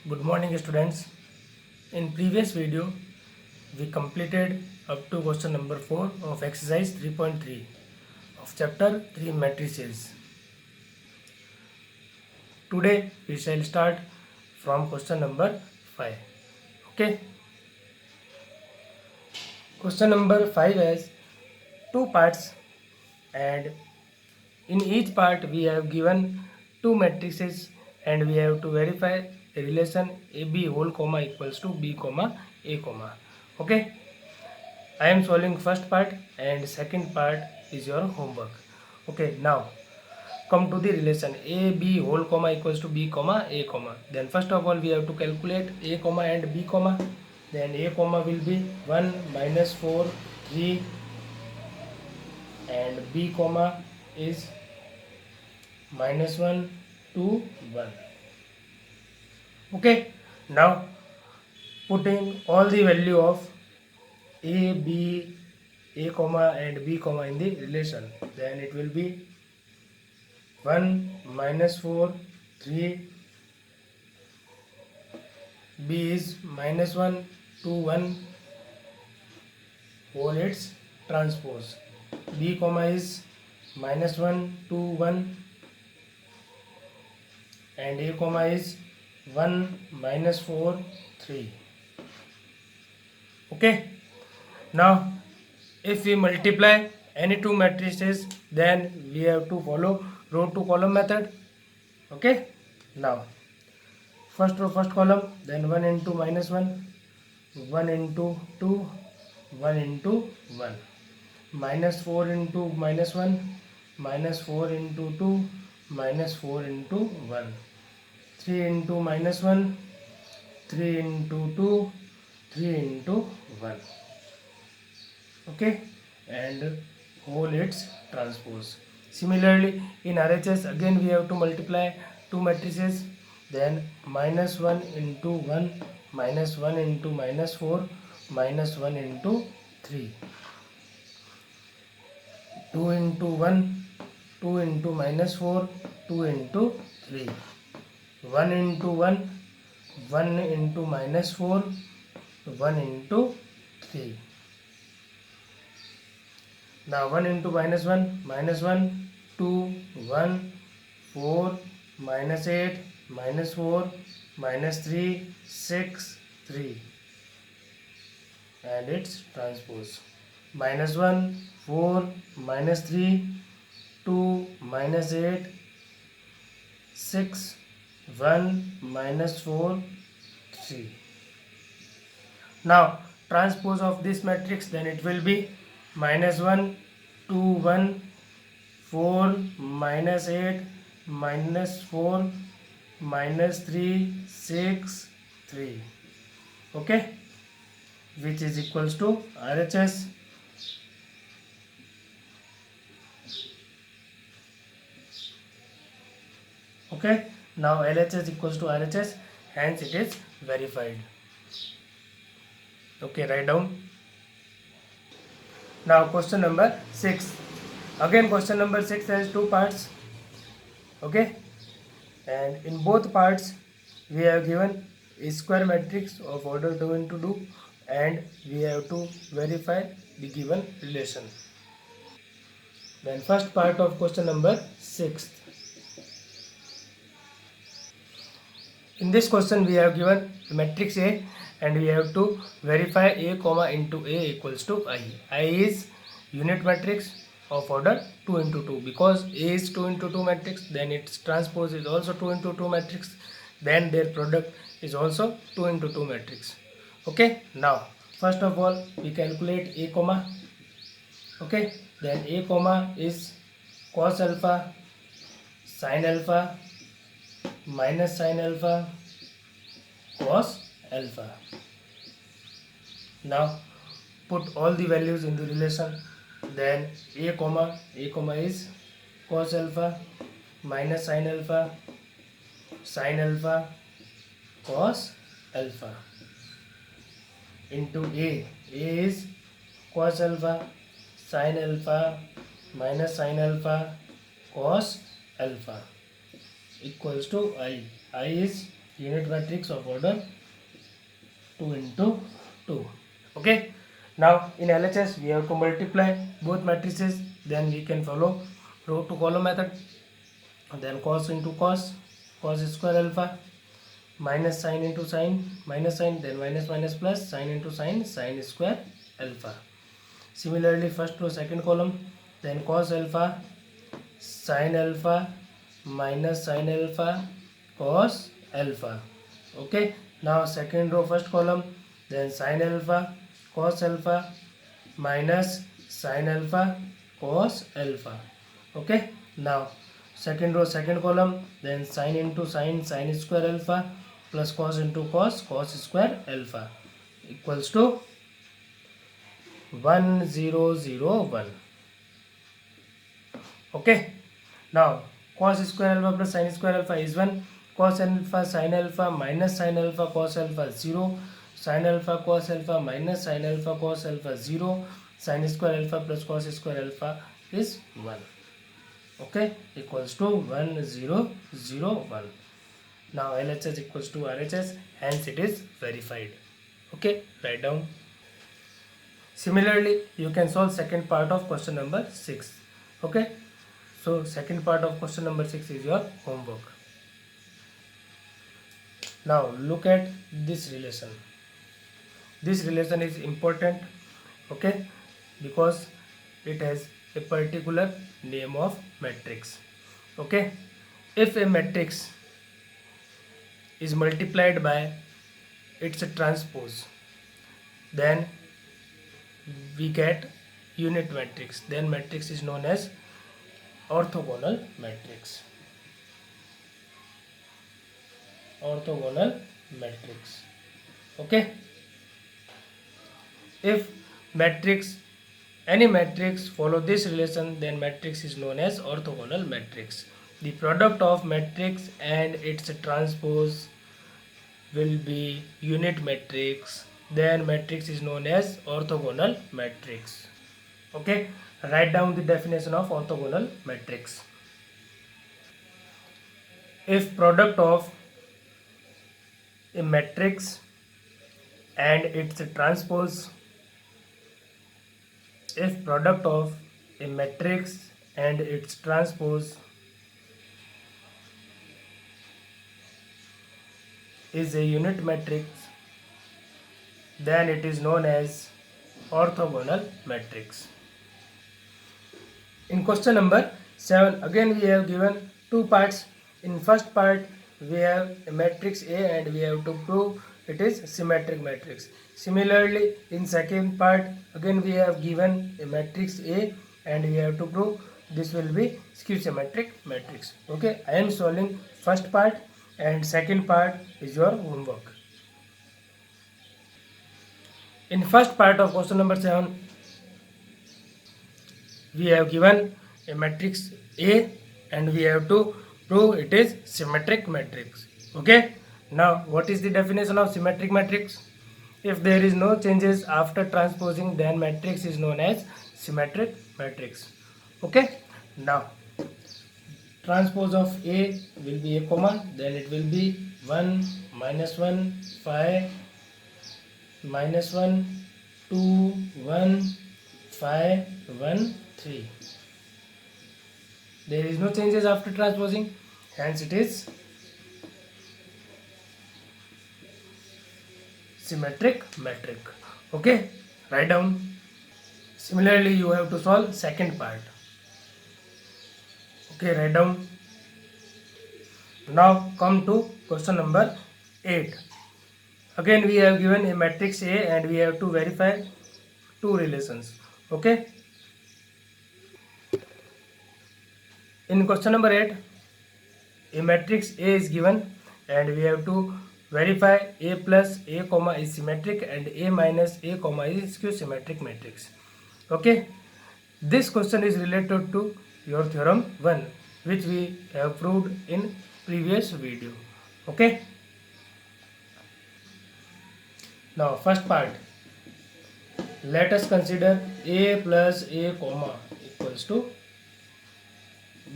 Good morning students. In previous video we completed up to question number 4 of exercise 3.3 of chapter 3 matrices. Today we shall start from question number 5. Okay. Question number 5 has two parts and in each part we have given two matrices and we have to verify the relation AB whole comma equals to B comma A comma. Okay. I am solving first part and second part is your homework. Okay, now come to the relation AB whole comma equals to B comma A comma. Then first of all we have to calculate A comma and B comma. Then A comma will be 1 minus 4 3 and B comma is minus 1 2 1. Okay, now putting all the value of A, B, A comma and B comma in the relation, then it will be 1 minus 4 3, B is minus 1 2 1 whole its transpose, B comma is minus 1 2 1 and A comma is 1 minus 4 3. Okay, now if we multiply any two matrices then we have to follow row to column method. Okay, now first row first column, then 1 into minus 1 1 into 2 1 into 1 minus 4 into minus 1 minus 4 into 2 minus 4 into 1 3 into minus 1 3 into 2 3 into 1. Okay, and whole its transpose. Similarly in RHS again we have to multiply two matrices, then minus 1 into 1 minus 1 into minus 4 minus 1 into 3 2 into 1 2 into minus 4 2 into 3 1 into 1 1 into minus 4 1 into 3. Now 1 into minus 1 2 1 4 minus 8 minus 4 minus 3 6 3 and its transpose minus 1 4 minus 3 2 minus 8 6 1 minus 4 3. Now transpose of this matrix, then it will be minus 1 2 1 4 minus 8 minus 4 minus 3 6 3. Okay, which is equals to RHS. Okay, now LHS equals to RHS, hence it is verified. Okay, write down. Now question number 6. Again question number 6 has two parts. Okay, and in both parts we have given a square matrix of order 2 into 2 and we have to verify the given relation. Then first part of question number 6. In this question we have given matrix A and we have to verify A comma into A equals to I. I is unit matrix of order 2 into 2, because A is 2 into 2 matrix, then its transpose is also 2 into 2 matrix, then their product is also 2 into 2 matrix. Okay, now first of all we calculate A comma. Okay, then A comma is cos alpha sin alpha minus sin alpha cos alpha. Now put all the values in the relation, then A comma is cos alpha minus sin alpha cos alpha into A is cos alpha sin alpha minus sin alpha cos alpha equals to I. I is unit matrix of order 2 into 2. Okay. Now in LHS we have to multiply both matrices, then we can follow row to column method. Then cos into cos, cos square alpha, minus sine into sine, minus sine, then minus minus plus, sine into sine, sine square alpha. Similarly first row second column, then cos alpha, sine alpha, minus sine alpha, cos alpha. Okay. Now second row first column, then sine alpha, cos alpha, minus sine alpha, cos alpha. Okay. Now second row second column, then sine into sine, sine square alpha, plus cos into cos, cos square alpha, equals to 1001. Okay. Now cos square alpha plus sin square alpha is 1, cos alpha sin alpha minus sin alpha cos alpha 0, sin alpha cos alpha minus sin alpha cos alpha 0, sin square alpha plus cos square alpha is 1. Okay, equals to 1001. Now LHS equals to RHS, hence it is verified. Okay, write down. Similarly, you can solve second part of question number 6. Okay, so second part of question number 6 is your homework. Now look at this relation. This relation is important, okay, because it has a particular name of matrix. Okay, if a matrix is multiplied by its transpose, then we get unit matrix. Then matrix is known as orthogonal matrix. Orthogonal matrix. Okay. If any matrix follow this relation, then matrix is known as orthogonal matrix. The product of matrix and its transpose will be unit matrix. Then matrix is known as orthogonal matrix. Okay, write down the definition of orthogonal matrix. If product of a matrix and its transpose, if product of a matrix and its transpose is a unit matrix, then it is known as orthogonal matrix. In question number 7, again we have given two parts. In first part we have a matrix A and we have to prove it is symmetric matrix. Similarly, in second part again we have given a matrix A and we have to prove this will be skew symmetric matrix. Okay, I am solving first part and second part is your homework. In first part of question number 7, we have given a matrix A and we have to prove it is symmetric matrix. Okay, now what is the definition of symmetric matrix? If there is no changes after transposing, then matrix is known as symmetric matrix. Okay, now transpose of A will be a comma, then it will be 1, -1, 5, -1, 2, 1, 5, 1, 3. There is no changes after transposing, hence it is symmetric matrix. Okay, write down. Similarly, you have to solve second part. Okay, write down. Now come to question number 8. Again we have given a matrix A and we have to verify two relations. Okay. In question number 8, a matrix A is given and we have to verify A plus A comma is symmetric and A minus A comma is skew symmetric matrix. Okay, this question is related to your theorem 1 which we have proved in previous video. Okay, now first part, let us consider A plus A comma equals to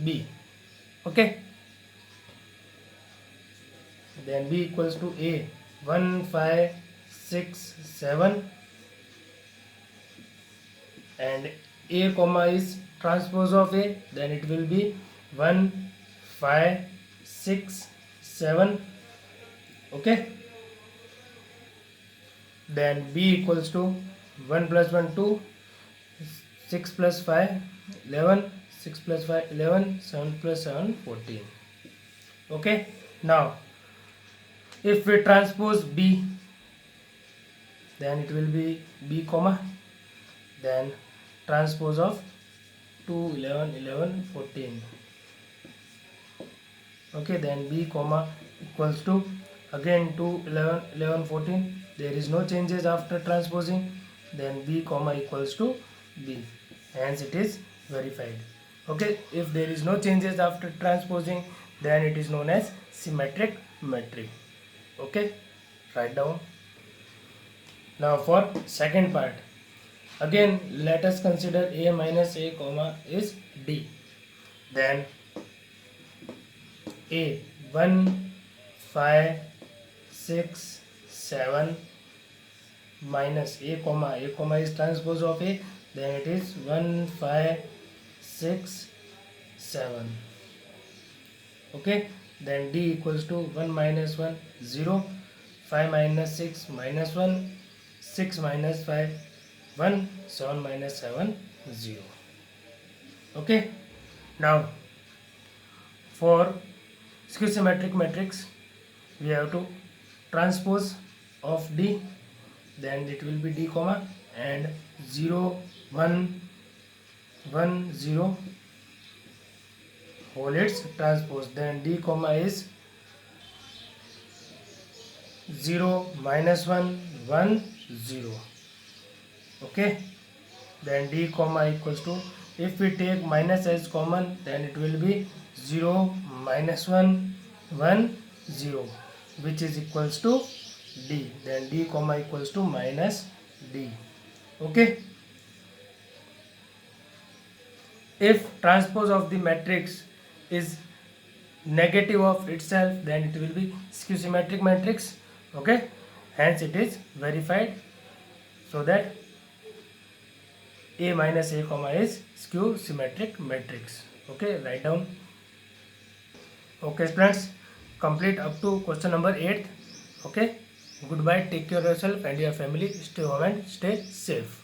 B. Okay, then B equals to A 1 5 6 7, and A comma is transpose of A, then it will be 1 5 6 7. Okay, then B equals to 1 plus 1 2, 6 plus 5 11, 6 plus 5 11, 7 plus 7 14. Okay, now if we transpose B, then it will be B comma, then transpose of 2 11 11 14. Okay, then B comma equals to again 2 11 11 14. There is no changes after transposing, then B comma equals to B, hence it is verified. Okay, if there is no changes after transposing, then it is known as symmetric matrix. Okay, write down. Now for second part, again let us consider A minus A comma is D. Then A 1 5 6 7 minus A comma is transpose of A, then it is 1 5 6 7. Okay, then D equals to 1 minus 1 0, 5 minus 6 minus 1, 6 minus 5 1, 7 minus 7 0. Okay, now for skew symmetric matrix we have to transpose of D, then it will be D comma and 0 1 1 0 whole its transpose, then D comma is 0 minus 1 1 0. Okay, then D comma equals to, if we take minus as common, then it will be 0 minus 1 1 0, which is equals to D, then D comma equals to minus D. Okay, if transpose of the matrix is negative of itself, then it will be skew symmetric matrix. Okay, hence it is verified, so that A minus A comma is skew symmetric matrix. Okay, write down. Okay friends, complete up to question number 8. Okay, goodbye, take care of yourself and your family, stay home and stay safe.